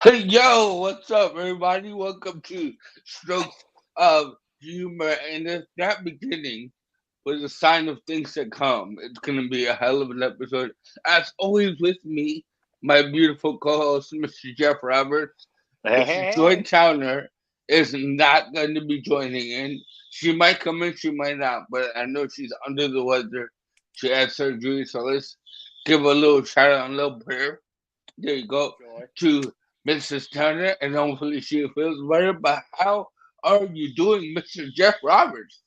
Hey yo, what's up, everybody? Welcome to Strokes of Humor. And if that beginning was a sign of things to come, it's gonna be a hell of an episode. As always, with me, my beautiful co-host, Mr. Jeff Roberts. Hey, Mrs. hey, Joy hey. Towner is not going to be joining in. She might come in, she might not, but I know she's under the weather. She had surgery, so let's give her a little shout out and a little prayer. There you go Joy. to Mrs. Turner, and hopefully she feels better. But how are you doing, Mr. Jeff Roberts?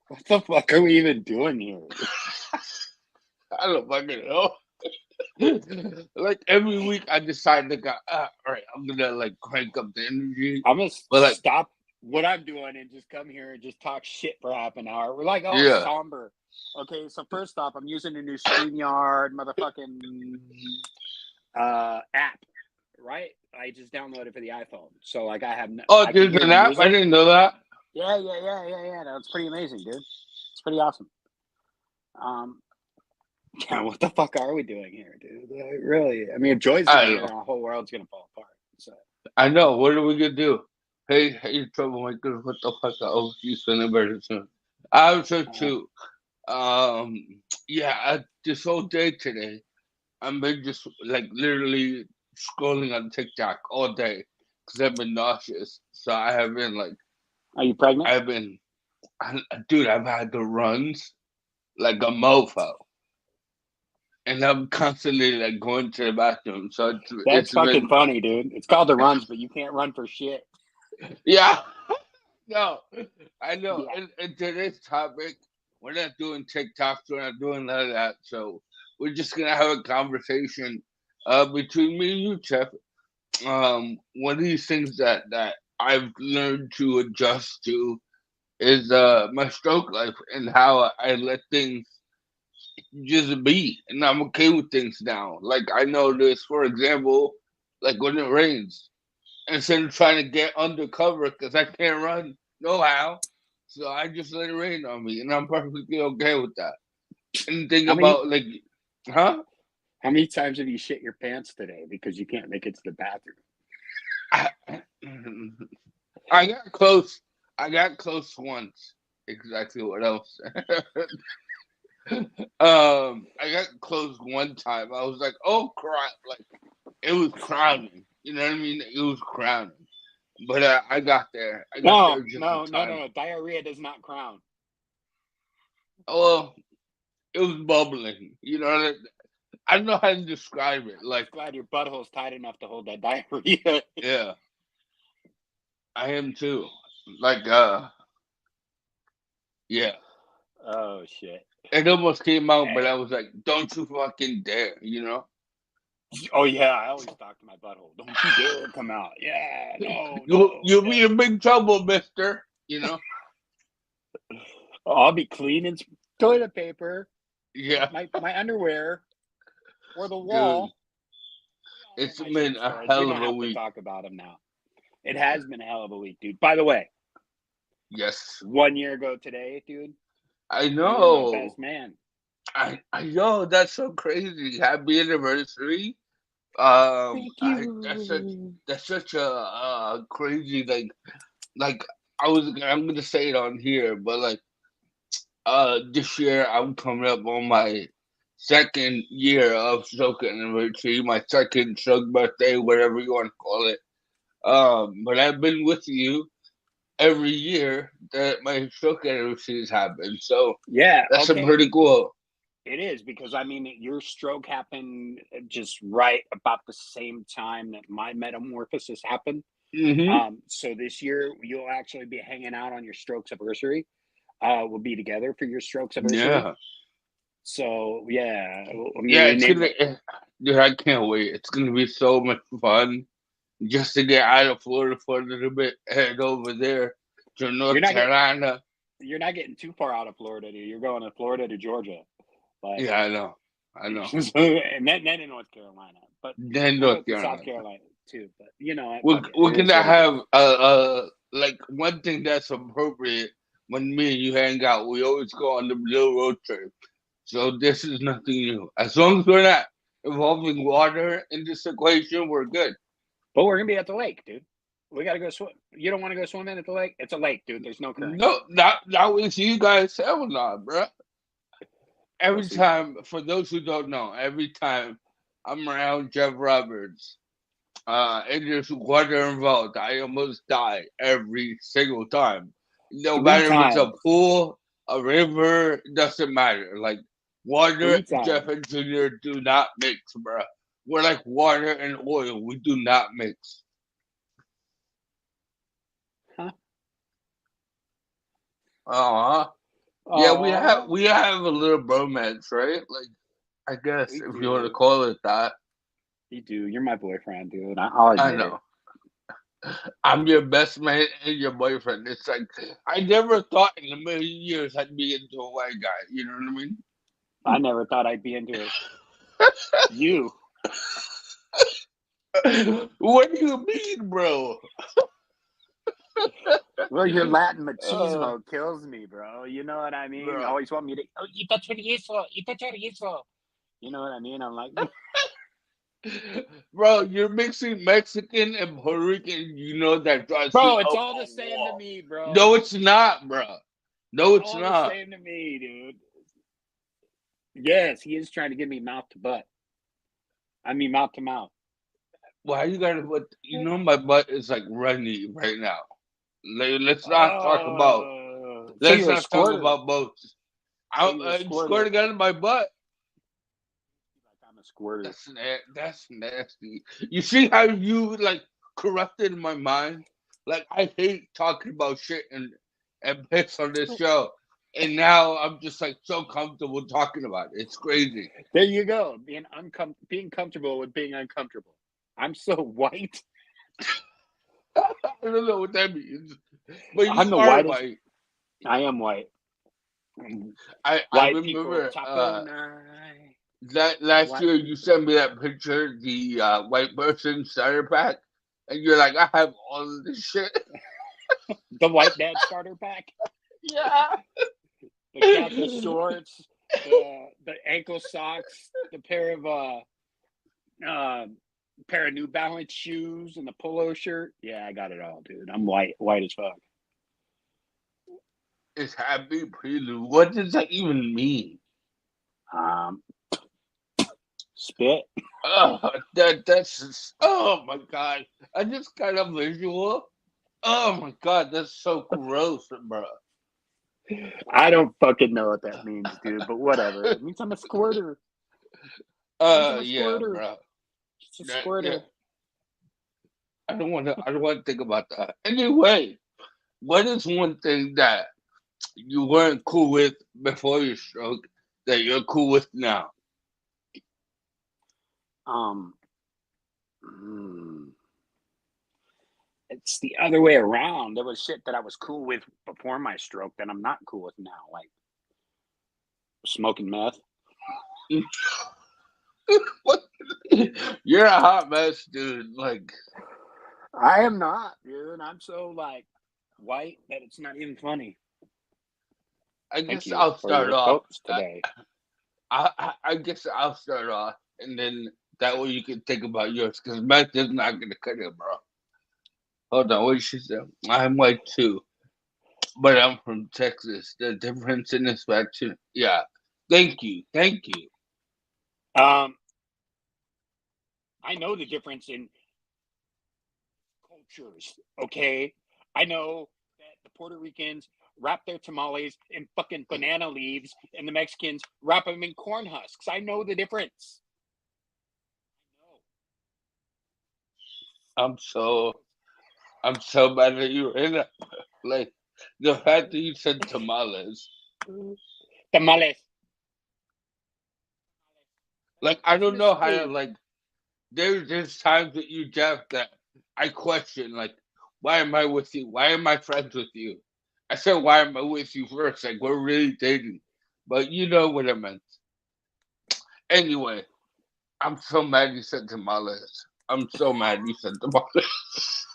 What the fuck are we even doing here? I don't fucking know. Like every week, I decide to go. All right, I'm gonna like crank up the energy, I'm gonna but like, stop what I'm doing and just come here and just talk shit for half an hour. We're like all yeah. somber. Okay, so first off, I'm using a new StreamYard motherfucking app, right? I just downloaded for the iPhone. So like Oh, I can there's hear an the app. I music. didn't know that. Yeah. That's pretty amazing, dude. It's pretty awesome. Um, yeah, what the fuck are we doing here, dude? Really? I mean, if Joy's I not don't here, know. our whole world's gonna fall apart. So. I know. What are we gonna do? Hey, troublemaker! What the fuck? I hope you feeling better soon. I was so Uh, too. Um, yeah. This whole day today, I've been just like literally scrolling on TikTok all day because I've been nauseous. So I have been like, are you pregnant? I've been, dude, I've had the runs like a mofo, and I'm constantly like going to the bathroom. So That's it's fucking been, funny, dude. It's called the runs, but you can't run for shit. yeah, no, I know. Yeah. And today's topic, we're not doing TikToks, we're not doing none of that. So we're just gonna have a conversation between me and you, Jeff. One of these things that I've learned to adjust to is my stroke life and how I let things just be, and I'm okay with things now. Like I notice, for example, like when it rains, instead of trying to get undercover because I can't run no how, so I just let it rain on me, and I'm perfectly okay with that. And think How many about like, huh? how many times have you shit your pants today because you can't make it to the bathroom? I, I got close. I got close once. Exactly what else? I got close one time. I was like, oh crap! Like it was crowding. You know what I mean? It was crowding. But I got there. I got No, there just in no, no, no, time. no. Diarrhea does not crown. Well, it was bubbling. You know, I don't know how to describe it. I'm Like, just glad your butthole's tight enough to hold that diarrhea. yeah, I am too. Like, yeah. Oh shit. It almost came out, but Hey. I was like, don't you fucking dare, you know? Oh yeah, I always talk to my butthole. Don't you dare come out. Yeah, no, no, You'll be yeah. in big trouble, mister. You know? I'll be cleaning toilet paper, Yeah, my underwear, or the dude. wall. All of It's my been shit a stories. We hell don't of a have to week. talk about them now. It has been a hell of a week, dude. By the way, Yes. 1 year ago today, dude, I you're my know. best man. I know. That's so crazy. Happy anniversary. Thank That's you. such a crazy like I'm gonna say it on here, but like this year I'm coming up on my second year of stroke anniversary, my second stroke birthday, whatever you want to call it. But I've been with you every year that my stroke anniversaries happen, so Yeah, that's a okay. pretty cool. It is because I mean your stroke happened just right about the same time that my metamorphosis happened. Hmm. So this year you'll actually be hanging out on your strokes anniversary. We'll be together for your strokes anniversary. Yeah, So yeah, I mean yeah, we it's named gonna. it. Dude, I can't wait. It's gonna be so much fun just to get out of Florida for a little bit, head over there to You're North not getting Carolina. you're not getting too far out of Florida, dude. You're going to Florida to Georgia, but Yeah, I know. I know. and then in North Carolina. But Then we'll go North to South Carolina. Carolina too. But you know, We're fuck it. we're It is gonna what it have is. like one thing that's appropriate when me and you hang out. We always go on the little road trip. So this is nothing new. As long as we're not involving water in this equation, we're good. But we're gonna be at the lake, dude. We gotta go swim. You don't want to go swimming at the lake? It's a lake, dude. There's no current. No, not with you guys. Hell no, bro. Every Pussy. time, for those who don't know, every time I'm around Jeff Roberts, and there's water involved, I almost die every single time. No 3 matter if it's a times. pool, a river, doesn't matter. Like water, 3 times. Jeff and Junior do not mix, bro. We're like water and oil. We do not mix. Huh? Uh-huh. Yeah, we have a little bromance, right? Like, I guess We if you want to do. call it that. You do. You're my boyfriend, dude. I'll I admit it. know. I'm your best man and your boyfriend. It's like I never thought in a million years I'd be into a white guy. You know what I mean? I never thought I'd be into it. You. What do you mean, bro? Well, your Latin machismo kills me, bro. You know what I mean? Bro. You always want me to, oh, ita chorizo, ita chorizo. You know what I mean? I'm like, Bro, you're mixing Mexican and Puerto Rican. You know that drives bro, me it's up all a the same wall. to me, bro. No, it's not, bro. No, it's all not. the same to me, dude. Yes, he is trying to get me mouth to butt. I mean, mouth to mouth. Why you gotta put? You know my butt is like runny right now. Let's not talk about. So Let's you're a not talk squirter. about both. So you're a I squirter. squirt a gun in my butt. Like I'm a squirter. That's nasty. You see how you like corrupted my mind? Like I hate talking about shit and piss on this show, and now I'm just like so comfortable talking about it. It's crazy. There you go. Being comfortable with being uncomfortable. I'm so white. I don't know what that means, but you I'm the are whitest. white. I am white. I White people, remember taco night. that last White year you sent me that picture, the white person starter pack, and you're like, I have all of this shit. The white dad starter pack. Yeah. The khaki shorts, the ankle socks, the pair of New Balance shoes, and the polo shirt. Yeah, I got it all, dude. I'm white as fuck. It's happy prelude. What does that even mean? Spit. Oh, that's just, oh my god. I just got a visual. Oh my god, that's so gross, bro. I don't fucking know what that means, dude. But whatever. It means I'm a squirter. Yeah, bro. Just a squirter. Yeah. I don't want to think about that. Anyway, what is one thing that you weren't cool with before your stroke that you're cool with now? It's the other way around. There was shit that I was cool with before my stroke that I'm not cool with now, like smoking meth. What? You're a hot mess, dude. Like, I am not, dude. I'm so like white that it's not even funny. I Thank guess you I'll for start your off. quotes today. I guess I'll start off, and then that way you can think about yours, because meth is not gonna cut it, bro. Hold on, what did she say? I'm white too, but I'm from Texas. The difference in this faction, yeah. Thank you. I know the difference in cultures. Okay, I know that the Puerto Ricans wrap their tamales in fucking banana leaves, and the Mexicans wrap them in corn husks. I know the difference. I'm so mad at you right now. Like the fact that you said tamales. Tamales. Like I don't know how to like. There's times that you Jeff that I question like, why am I with you? Why am I friends with you? I said why am I with you first? Like we're really dating, but you know what I meant. Anyway, I'm so mad you said tamales. I'm so mad you said tamales.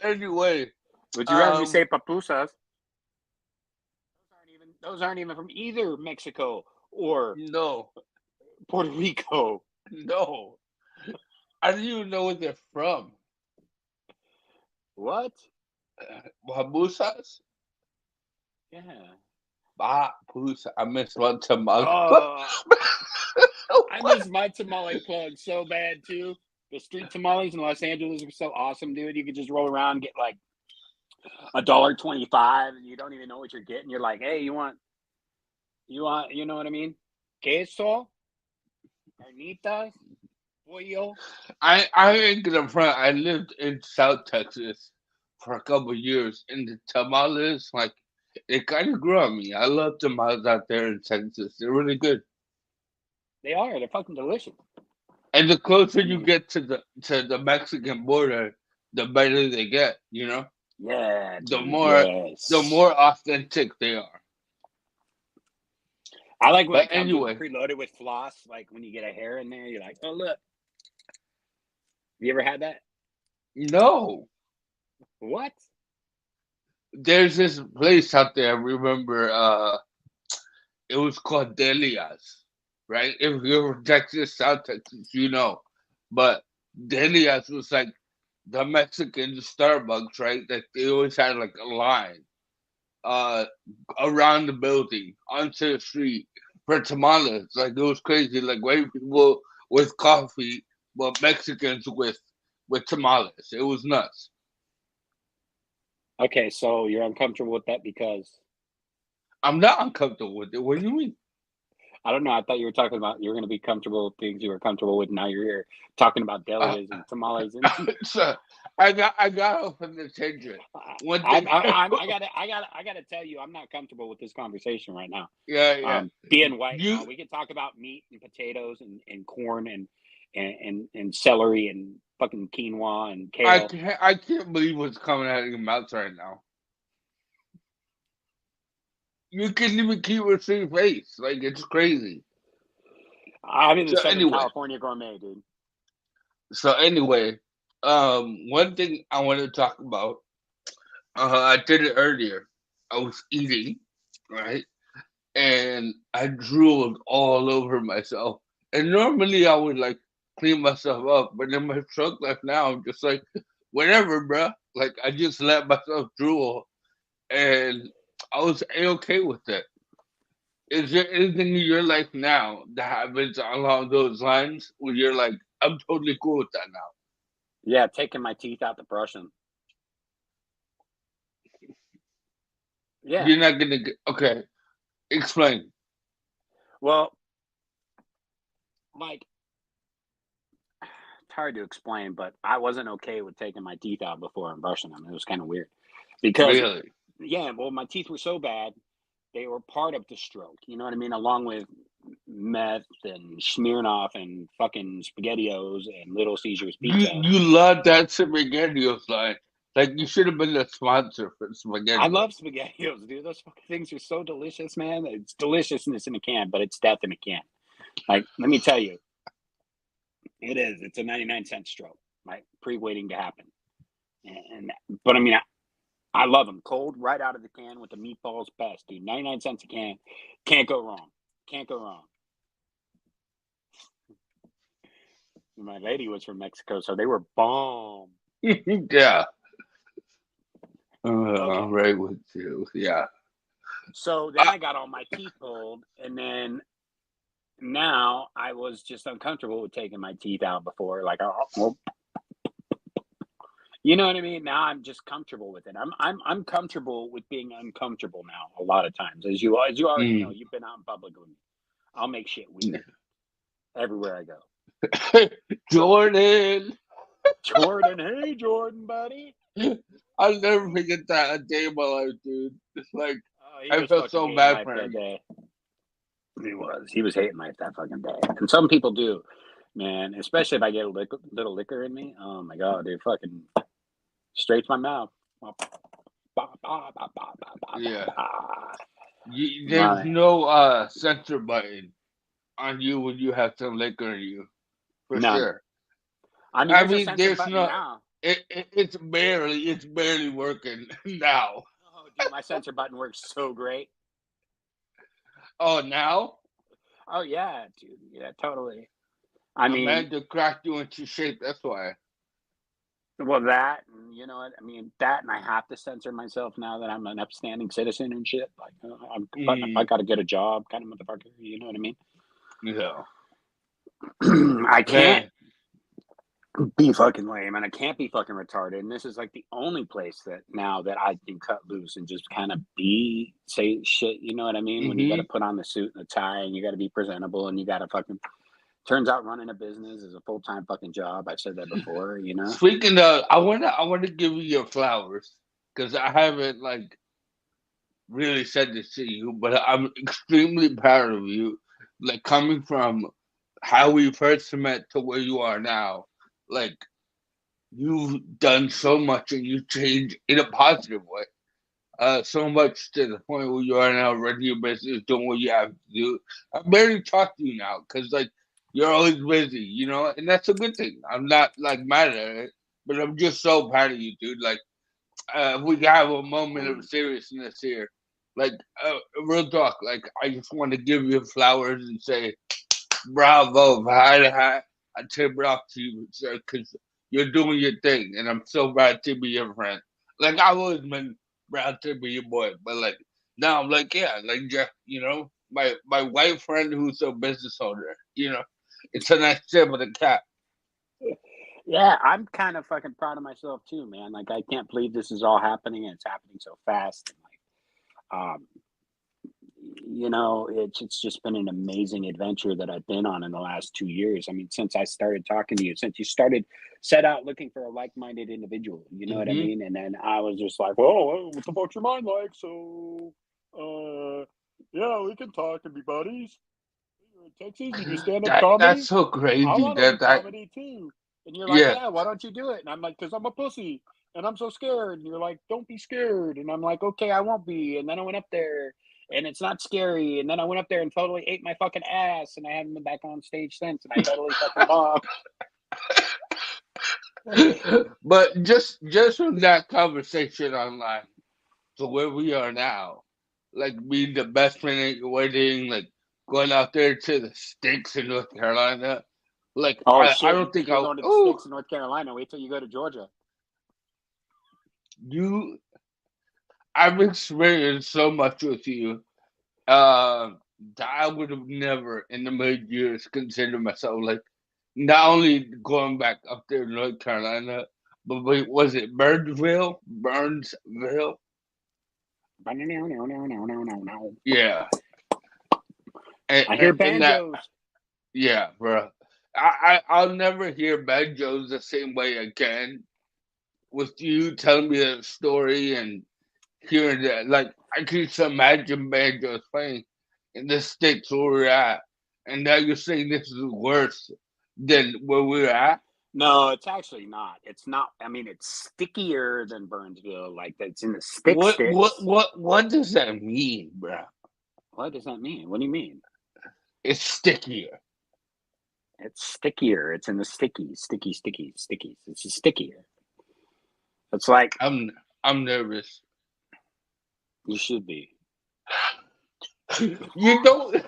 Anyway. Would you rather me say papusas? Those aren't even from either Mexico or No. Puerto Rico. No. I don't even know where they're from. What? Babusas? Yeah. Babusa. I miss one tamale. Oh, I miss my tamale plug so bad too. The street tamales in Los Angeles are so awesome, dude. You could just roll around and get like $1.25, and you don't even know what you're getting. You're like, hey, you know what I mean? Queso, carnitas, pollo. I ain't gonna front. I lived in South Texas for a couple of years, and the tamales, like, it kind of grew on me. I love tamales out there in Texas. They're really good. They are. They're fucking delicious. And the closer I you mean, get to the Mexican border, the better they get. You know, yeah, the dude. more the Yes. more authentic they are. I like when But it comes with anyway, preloaded with floss. Like when you get a hair in there, you're like, oh look. You ever had that? no, What? there's this place out there. I remember, it was called Delia's, right? If you're from Texas, South Texas, you know. But Delia's was like the Mexican Starbucks, right? Like they always had like a line uh around the building onto the street for tamales. Like it was crazy. Like white people with coffee, but Mexicans with tamales. It was nuts. Okay, so you're uncomfortable with that because I'm not uncomfortable with it. What do you mean? I don't know. I thought you were talking about you're going to be comfortable with things you were comfortable with. Now you're here talking about Uh, delias and tamales, and so I got off on the tangent. One thing, I gotta tell you, I'm not comfortable with this conversation right now. yeah, yeah. Being white and all, You, we can talk about meat and potatoes and corn and celery and fucking quinoa and kale. I can't believe what's coming out of your mouth right now. You can't even keep a straight face. Like it's crazy. I'm in the So Southern anyway, California gourmet, dude. so anyway, one thing I want to talk about. I did it earlier. I was eating, right, and I drooled all over myself. And normally I would like clean myself up, but in my truck life now, I'm just like, whatever, bruh. Like I just let myself drool, and I was okay with it. Is there anything in your life now that happens along those lines where you're like, I'm totally cool with that now? Yeah, taking my teeth out to brush them. Yeah. You're not gonna get okay. Explain. Well, like it's hard to explain, but I wasn't okay with taking my teeth out before and brushing them. It was kind of weird because, Really? yeah, well, my teeth were so bad they were part of the stroke. You know what I mean? Along with meth and Smirnoff and fucking Spaghettios and Little Caesars pizza. You love that SpaghettiOs line. Like you should have been the sponsor for I SpaghettiOs. love Spaghettios, dude. Those fucking things are so delicious, man. It's deliciousness in a can, but it's death in a can. Like, let me tell you, it is. It's a 99-cent stroke, right? Pre-waiting to happen. And but I mean, I love them cold, right out of the can with the meatballs. Best, dude. 99 cents a can. Can't go wrong. Can't go wrong. My lady was from Mexico, so they were bomb. Yeah. Okay, I'm right with you. Yeah. so then I got all my teeth pulled, and then now I was just uncomfortable with taking my teeth out before. Like, well, you know what I mean? Now I'm just comfortable with it. I'm comfortable with being uncomfortable now. A lot of times, as you already know, Mm. you've been out in public with me. I'll make shit weird everywhere I go. So Jordan. Jordan, hey Jordan, buddy. I'll never forget that a day in my life, dude. It's like Oh, he I was felt fucking so hating bad life for that him. day. He was hating life that fucking day. And some people do, man. Especially if I get a little liquor in me. Oh my god, dude, fucking straight to my mouth. Yeah. There's My no censor button on you when you have some liquor in you, for none. sure. I mean, I there's a mean, censor there's button no. now. It's barely working now. Oh, dude, my censor button works so great. Oh, now? Oh yeah, dude. Yeah, totally. I A mean, man to crack you into shape. That's why. well, that, and you know what? I mean, that, and I have to censor myself now that I'm an upstanding citizen and shit. Like, I Mm, got to get a job, kind of motherfucker. You know what I mean? yeah. I can't Man. be fucking lame, and I can't be fucking retarded. And this is like the only place that now that I can cut loose and just kind of say shit. You know what I mean? When you got to Hmm. put on the suit and the tie, and you got to be presentable, and you got to fucking. Turns out running a business is a full time fucking job. I've said that before. You know. Speaking of, I wanna give you your flowers because I haven't like really said this to you, but I'm extremely proud of you. Like coming from how we first met to where you are now, like you've done so much and you changed in a positive way. So much to the point where you are now running your business, doing what you have to do. I barely talk to you now because like you're always busy, and that's a good thing. I'm not like mad at it, but I'm just so proud of you, dude. Like, if we can have a moment of seriousness here, like real talk. Like, I just want to give you flowers and say bravo, I tip it off to you, sir, because you're doing your thing, and I'm so proud to be your friend. Like I've always been proud to be your boy, but like now I'm like, yeah, like Jeff, my white friend who's a business owner. It's a nice tip of the cap. Yeah, I'm kind of fucking proud of myself too, man. Like I can't believe this is all happening and it's happening so fast. And like, it's just been an amazing adventure that I've been on in the last 2 years. I mean, since I started talking to you, since you started set out looking for a like-minded individual, you know what I Hmm. mean? And then I was just like, "Whoa, what the fuck's your mind like?" So, uh, yeah, we can talk and be buddies. You're in Texas, you do stand-up That's comedy. so I crazy want to do that comedy too. And you're like, yeah. yeah, why don't you do it? And I'm like, because I'm a pussy and I'm so scared. And you're like, don't be scared. And I'm like, okay, I won't be. And then I went up there and it's not scary. And then I went up there and totally ate my fucking ass. And I haven't been back on stage since. And I totally fucking bombed. But just from that conversation online to where we are now, like being the best friend at your wedding, like going out there to the sticks in North Carolina, like Oh, I shit. don't think You're I'll. going to the Oh, sticks in North Carolina. Wait till you go to Georgia. you, I've experienced so much with you. Uh, that I would have never in the mid years considered myself like not only going back up there to North Carolina, but wait, was it Burnsville? Burnsville? Yeah. And, I hear and, and that, banjos. yeah, bro. I'll never hear banjos the same way again. With you telling me that story and hearing that, like I can just imagine banjos playing in the sticks where we're at, and now you're saying this is worse than where we're at. No, it's actually not. It's not. I mean, it's stickier than Burnsville. Like that's in the What what sticks. what what does that mean, bro? What does that mean? What do you mean? It's stickier. It's stickier. It's in the stickies. It's just stickier. It's like I'm nervous. you should be. You don't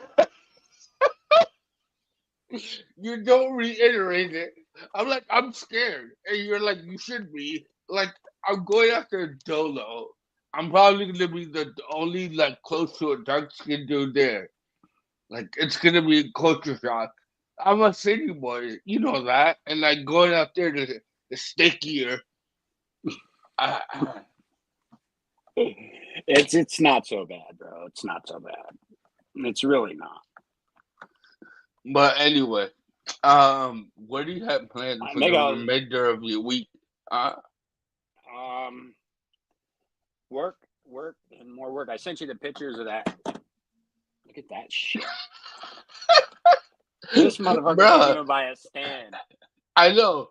you don't reiterate it. I'm like I'm scared, and you're like you should be. Like I'm going after Dolo. I'm probably gonna be the only like close to a dark skinned dude there. Like it's gonna be a culture shock. I'm a city boy, you know that, and like going out there to the stickier. Uh, It's not so bad, bro. It's not so bad. It's really not. but anyway, what do you have planned for the Nigga, remainder of your week? Uh, um, work, and more work. I sent you the pictures of that. Look at that shit. This motherfucker can't Bruh, even buy a stand. I know.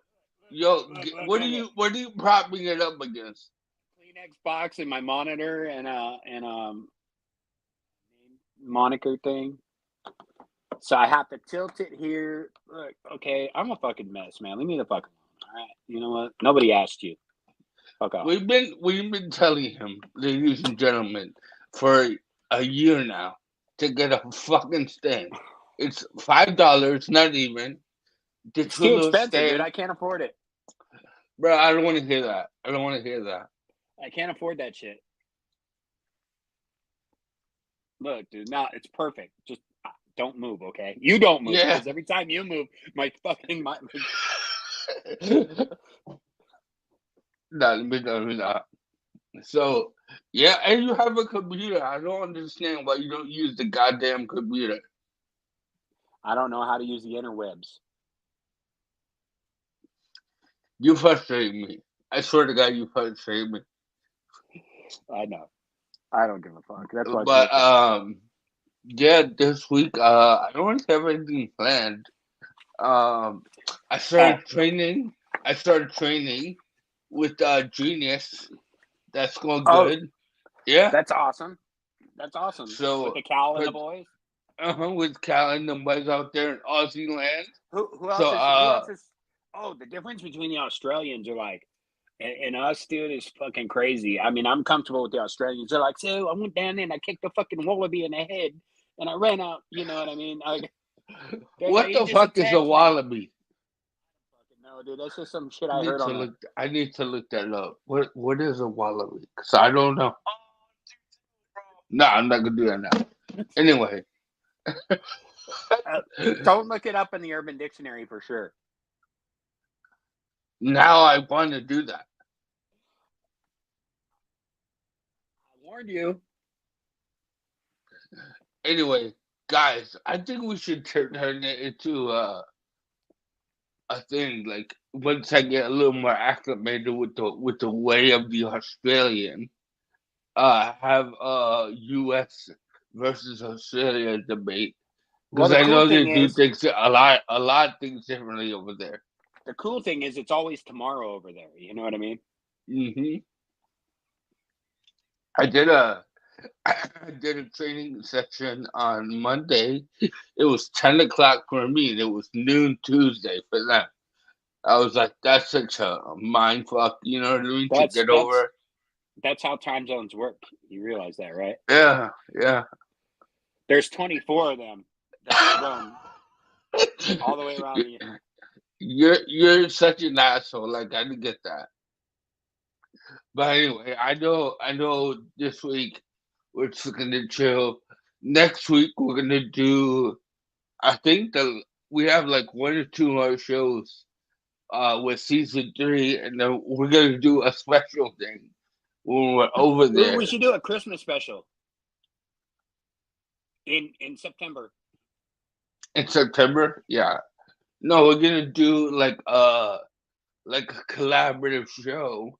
Yo, Look. what are you propping it up against? Kleenex box and my monitor and moniker thing. So I have to tilt it here. Look, okay, I'm a fucking mess, man. Leave me the fuck alone. All right. You know what? Nobody asked you. Fuck off. We've been telling him, ladies and gentlemen, for a year now to get a fucking stand. It's $5, not even. The It's too Trullo expensive, dude. stand. I can't afford it. Bro, I don't want to hear that. I don't want to hear that. I can't afford that shit. Look, dude, no, it's perfect. Just don't move, okay? You don't move, Yeah. because every time you move, my fucking No, let me not. So, yeah, and you have a computer. I don't understand why you don't use the goddamn computer. I don't know how to use the interwebs. You frustrate me. I swear to God, you frustrate me. I know. I don't give a fuck. That's why But people. yeah, this week I don't have anything planned. Um, I Oh, started training. With Genius. That's going oh, good. Yeah. that's awesome. That's awesome. With So, the Cal and the cause boys. with Cal and the boys out there in Aussie land. Who So else is? Who else is? Oh, the difference between the Australians are like, and us, dude, is fucking crazy. I mean, I'm comfortable with the Australians. They're like, so I went down there and I kicked the fucking wallaby in the head, and I ran out. You know what I mean? what He the just fuck is a attacked me. wallaby? No, dude, that's just some shit I I need heard to on the. look. I need to look that up. What is a wallaby? Cause I don't know. No, I'm not gonna do that now. Anyway, Don't look it up in the Urban Dictionary for sure. now I want to do that. I warned you. Anyway, guys, I think we should turn it into a thing. Like once I get a little more acclimated with the way of the Australian, have U.S. versus Australia debate Well, because the I cool know they thing do is, things a lot things differently over there. it's always tomorrow over there. You know what I mean? Hmm. I did a I did a training session on Monday. It was 10 o'clock for me, and it was noon Tuesday for them. I was like, that's such a mind fuck, you know what I mean? To That's get that's over. that's how time zones work. You realize that, right? Yeah, yeah. There's 24 of them that run all the way around the. You're such an asshole. Like I didn't get that. But anyway, I know this week we're just gonna chill. Next week we're gonna do I think the we have like one or two more shows with season 3, and then we're gonna do a special thing when we're over Ooh, we there should do a Christmas special in September. in September. Yeah. No, we're gonna do like a collaborative show.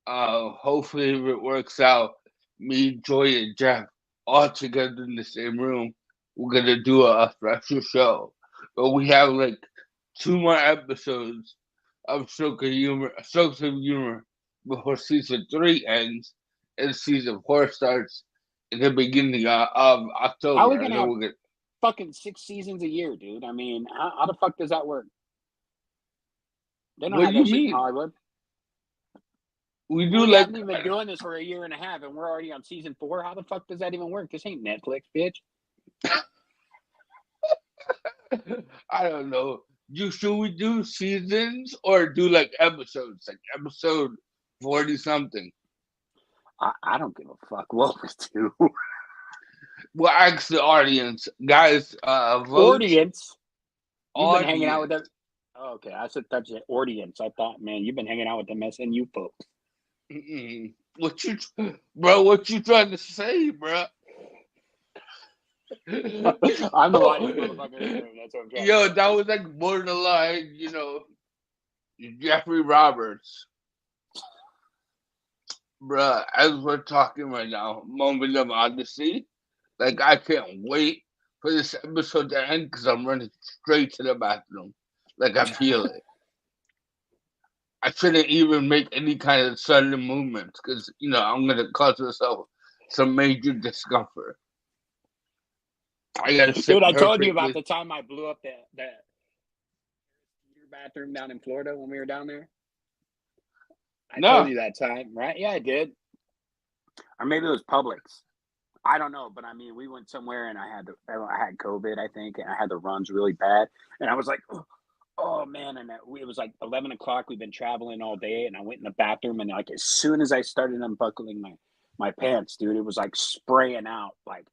Hopefully if it works out, me, Joy, and Jeff all together in the same room, we're gonna do a special show. But we have like 2 more episodes of Strokes of Humor before season 3 ends and season 4 starts in the beginning of How are we October. And gonna then have we're gonna. fucking 6 seasons a year, dude? I mean, how the fuck does that work? They don't What do have you that shit in mean? Hollywood. We do We like. haven't even been doing this for a year and a half, and we're already on season 4. How the fuck does that even work? This ain't Netflix, bitch. I don't know. Should we do seasons or do like episodes, like episode 40 something? I don't give a fuck what we do. We'll ask the audience, guys. Vote Audience, you've been hanging out with them. audience. Oh, okay, I said that's the audience. I thought, man, you've been hanging out with them SNU folks. Mm-mm. What you, bro? What you trying to say, bro? I'm the whitest motherfucker in the room. That's what I'm trying to Yo, say. that was like borderline, Jeffrey Roberts, bro. As we're talking right now, moment of honesty. Like I can't wait for this episode to end because I'm running straight to the bathroom. Like I feel it. I shouldn't even make any kind of sudden movements because I'm gonna cause myself some major discomfort. I gotta sit Dude, I told you about perfectly. the time I blew up the bathroom down in Florida when we were down there. I told No, you that time, right? Yeah, I did. Or maybe it was Publix. I don't know, but I mean, we went somewhere and I had COVID, I think, and I had the runs really bad, and I was like, oh, Oh man, and it was like 11 o'clock. We've been traveling all day, and I went in the bathroom, and like as soon as I started unbuckling my pants, dude, it was like spraying out, like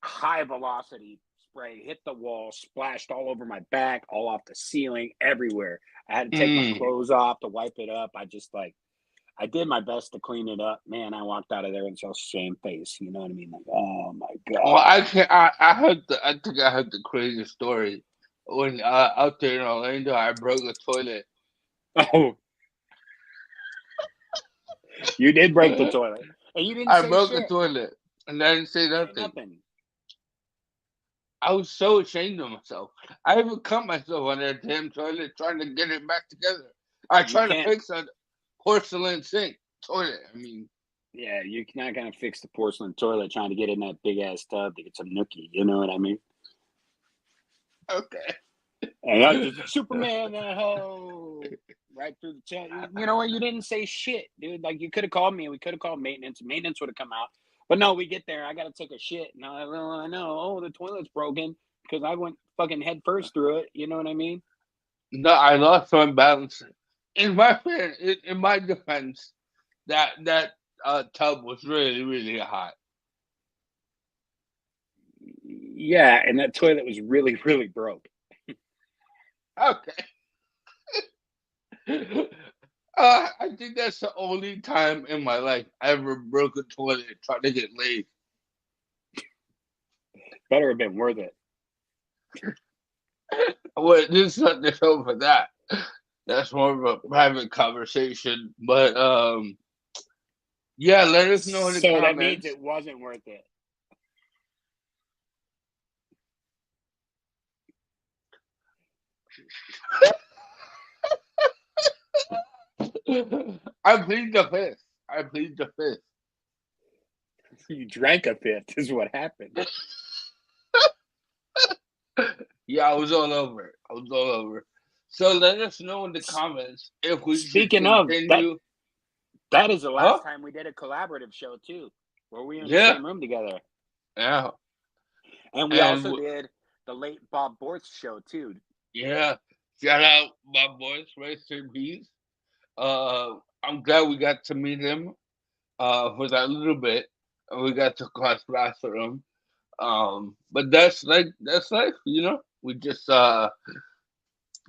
high velocity spray, hit the wall, splashed all over my back, all off the ceiling, everywhere. I had to take my Mm. clothes off to wipe it up. I did my best to clean it up. Man, I walked out of there and saw shamefaced. You know what I mean? Like, oh my Well, god. I can I heard I think I heard the craziest story when out there in Orlando I broke a toilet. Oh, you did break the toilet, and you didn't I say broke a shit. toilet and I didn't say Say nothing. nothing. I was so ashamed of myself. I even cut myself on that damn toilet trying to get it back together. I You tried to can't. fix a porcelain sink toilet. I mean, Yeah, you're not gonna fix the porcelain toilet trying to get in that big ass tub to get some nookie. You know what I mean? okay. And I just Superman that hoe right through the chat. You know what? You didn't say shit, dude. Like you could have called me. We could have called maintenance. Maintenance would have come out. But no, we get there. I got to take a shit. And I know. Oh, the toilet's broken because I went fucking head first through it. You know what I mean? No, I lost my balance. In my defense, that tub was really really hot. Yeah, and that toilet was really, really broke. Okay. I think that's the only time in my life I ever broke a toilet trying to get laid. Better have been worth it. Well, this is not the show for that. That's more of a private conversation. But yeah, let us know in the So that means comments. it wasn't worth it. I plead the fifth. I plead the fifth. You drank a fifth, is what happened. Yeah, I was all over it. I was all over it. So let us know in the comments if we should Speaking of that, continue. that is the Huh? last time we did a collaborative show too, where we were in the Yeah, same room together, yeah, and we and also did the late Bob Bortz show too. yeah. Shout out my boys, Rest in Peace. I'm glad we got to meet him for that little bit, and we got to cross paths with him. But that's life, you know. We just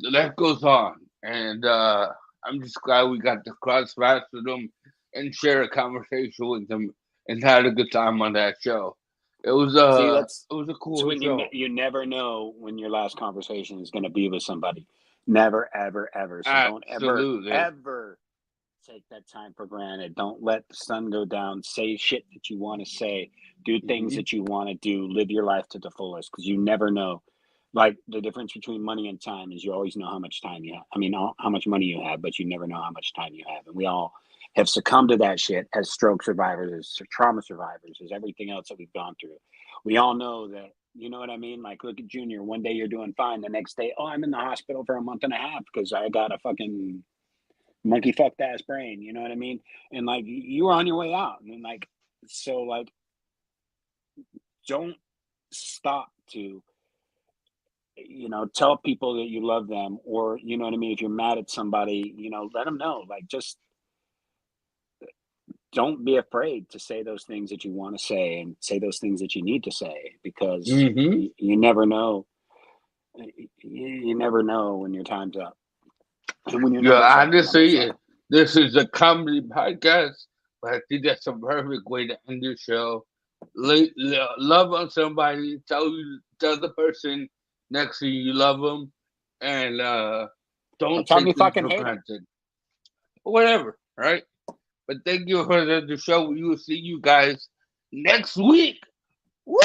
life goes on, and I'm just glad we got to cross paths with him and share a conversation with him and had a good time on that show. It was See, that's a so cool when show. you never know when your last conversation is going to be with somebody. Never, ever, ever. So don't ever, Absolutely. ever take that time for granted. Don't let the sun go down. Say shit that you want to say. Do things Hmm. that you want to do. Live your life to the fullest because you never know. Like the difference between money and time is you always know how much time you have. I mean, how much money you have, but you never know how much time you have. And we all have succumbed to that shit as stroke survivors, as trauma survivors, as everything else that we've gone through. We all know that. You know what I mean? Like, look at Junior. One day you're doing fine. The next day, oh, I'm in the hospital for a month and a half because I got a fucking monkey fucked ass brain, you know what I mean? And like you were on your way out. And like so like don't stop to tell people that you love them or you know what I mean if you're mad at somebody, let them know. Like just don't be afraid to say those things that you want to say and say those things that you need to say because Hmm. you never know you never know when your time's up and when you're Yeah, numbers up, your numbers honestly, up. this is a comedy podcast, but I think that's a perfect way to end the show. Love on somebody, tell the person next to you you love them, and Or don't tell me take things fucking for hate them. granted. Whatever, right? But thank you for the show. We will see you guys next week. Woo!